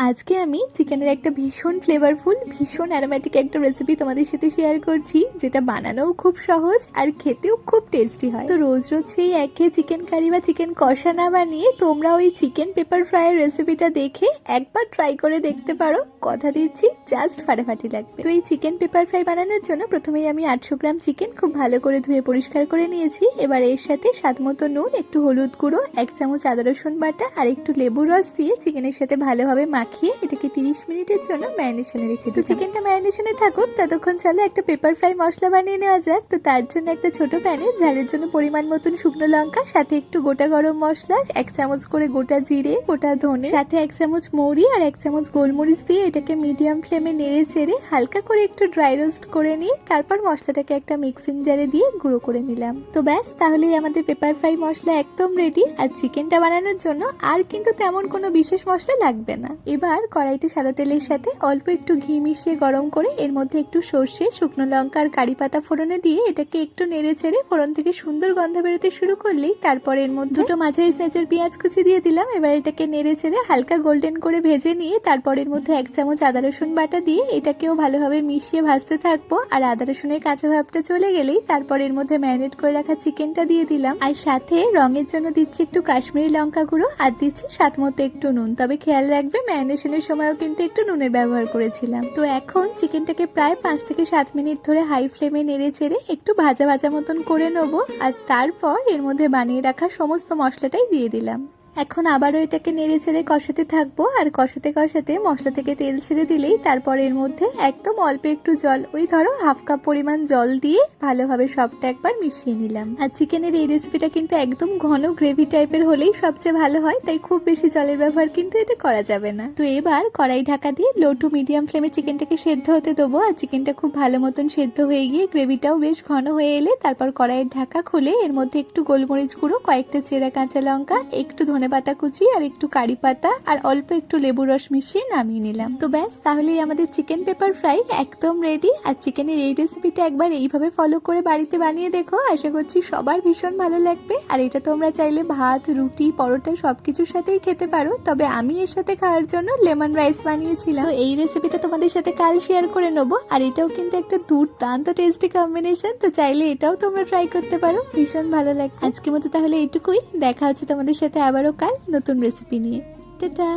আজকে আমি চিকেনের একটা ভীষণ ফ্লেভারফুল ভীষণ অ্যারোমেটিক একটা রেসিপি তোমাদের সাথে শেয়ার করছি, যেটা বানানোও খুব সহজ আর খেতেও খুব টেস্টি হয়। তো রোজ রোজ সেই একঘেয়ে চিকেন কারি বা চিকেন কষা না বানিয়ে তোমরা ওই চিকেন পেপার ফ্রাইয়ের রেসিপিটা দেখে একবার ট্রাই করে দেখতে পারো। কথা দিচ্ছি জাস্ট ফাটাফাটি লাগবে। তো এই চিকেন পেপার ফ্রাই বানানোর জন্য প্রথমেই আমি 800 গ্রাম চিকেন খুব ভালো করে ধুয়ে পরিষ্কার করে নিয়েছি। এবার এর সাথে স্বাদ মতো নুন, একটু হলুদ গুঁড়ো, 1 চামচ আদা রসুন বাটা আর একটু লেবুর রস দিয়ে চিকেনের সাথে ভালোভাবে মাখিয়ে এটাকে 30 মিনিটের জন্য ম্যারিনেশনে রেখে দিই। তো চিকেনটা ম্যারিনেশনে থাকুক, ততক্ষণ চলো একটা পেপার ফ্রাই মশলা বানিয়ে নেওয়া যাক। তো তার জন্য একটা ছোট প্যানে ঝালের জন্য পরিমাণ মতন শুকনো লঙ্কা, সাথে একটু গোটা গরম মশলা, 1 চামচ করে গোটা জিরে, গোটা ধনে, সাথে 1 চামচ মৌরি আর 1 চামচ গোলমরিচ দিয়ে এটাকে মিডিয়াম ফ্লেমে নেড়ে চেড়ে হালকা করে একটু ড্রাই রোস্ট করে নিয়ে তারপর মশলাটাকে একটা মিক্সিং জারে দিয়ে গুঁড়ো করে নিলাম। তো ব্যাস, তাহলেই আমাদের পেপার ফ্রাই মশলা একদম রেডি। আর চিকেনটা বানানোর জন্য আর কিন্তু তেমন কোনো বিশেষ মশলা লাগবে না। এবার কড়াইতে সাদা তেলের সাথে অল্প একটু ঘি মিশিয়ে গরম করে এর মধ্যে একটু সর্ষে, শুকনো লঙ্কা আর কারি পাতা ফোড়নে দিয়ে এটাকে একটু নেড়ে চেড়ে ফোড়ন থেকে সুন্দর গন্ধ বেরোতে শুরু করলেই তারপর এর মধ্যে দুটো মাঝারি সাইজের পেঁয়াজ কুচি দিয়ে দিলাম। এবার এটাকে নেড়ে চেড়ে হালকা গোল্ডেন করে ভেজে নিয়ে তারপর এর মধ্যে 1 চামচ আদা রসুন বাটা দিয়ে এটাকেও ভালোভাবে মিশিয়ে ভাজতে থাকবো। আর আদা রসুনের কাঁচা ভাবটা চলে গেলেই তারপর এর মধ্যে ম্যারিনেট করে রাখা চিকেনটা দিয়ে দিলাম। আর সাথে রঙের জন্য দিচ্ছি একটু কাশ্মীরি লঙ্কা গুঁড়ো আর দিচ্ছি স্বাদ মতো একটু নুন। তবে খেয়াল রাখবে ম্যারিনেশনের সময়ও কিন্তু একটু নুনের ব্যবহার করেছিলাম। তো এখন চিকেনটাকে প্রায় 5 থেকে 7 মিনিট ধরে হাই ফ্লেমে নেড়ে চেড়ে একটু ভাজা ভাজা মতন করে নেবো। আর তারপর এর মধ্যে বানিয়ে রাখা সমস্ত মশলাটাই দিয়ে দিলাম। এখন আবারও এটাকে নেড়ে চেড়ে কষাতে থাকবো। আর কষাতে কষাতে মশলা থেকে তেল ছেড়ে দিলেই তারপর এর মধ্যে একদম অল্প একটু জল, ওই ধরো হাফ কাপ পরিমাণ জল দিয়ে ভালোভাবে সবটা একবার মিশিয়ে নিলাম। আর চিকেনের এই রেসিপিটা কিন্তু একদম ঘন গ্রেভি টাইপের হলেই সবচেয়ে ভালো হয়, তাই খুব বেশি জলের ব্যবহার কিন্তু এতে করা যাবে না। তো এবার কড়াই ঢাকা দিয়ে লো টু মিডিয়াম ফ্লেমে চিকেনটাকে সেদ্ধ হতে দেবো। আর চিকেনটা খুব ভালো মতন সেদ্ধ হয়ে গিয়ে গ্রেভিটাও বেশ ঘন হয়ে এলে তারপর কড়াইয়ের ঢাকা খুলে এর মধ্যে একটু গোলমরিচ গুঁড়ো, কয়েকটা চেরা কাঁচা লঙ্কা, একটু পাতা কুচি আর একটু কারি পাতা আর অল্প একটু লেবু রস মিশিয়ে নামিয়ে নিলাম। তো ব্যাস, তাহলেই আমাদের চিকেন পেপার ফ্রাই একদম রেডি। আর চিকেনের এই রেসিপিটা একবার এইভাবে ফলো করে বাড়িতে বানিয়ে দেখো, আশা করছি সবার ভীষণ ভালো লাগবে। আর এটা তোমরা চাইলে ভাত, রুটি, পরোটা সবকিছুর সাথেই খেতে পারো। তবে আমি এর সাথে খাওয়ার জন্য লেমন রাইস বানিয়েছিলাম। তো এই রেসিপিটা তোমাদের সাথে কাল শেয়ার করে নেবো। আর এটাও কিন্তু একটা দুর্দান্ত টেস্টি কম্বিনেশন। তো চাইলে এটাও তোমরা ট্রাই করতে পারো, ভীষণ ভালো লাগবে। আজকের মতো তাহলে এইটুকুই, দেখা হচ্ছে তোমাদের সাথে আবারও কাল নতুন রেসিপি নিয়ে। টাটা।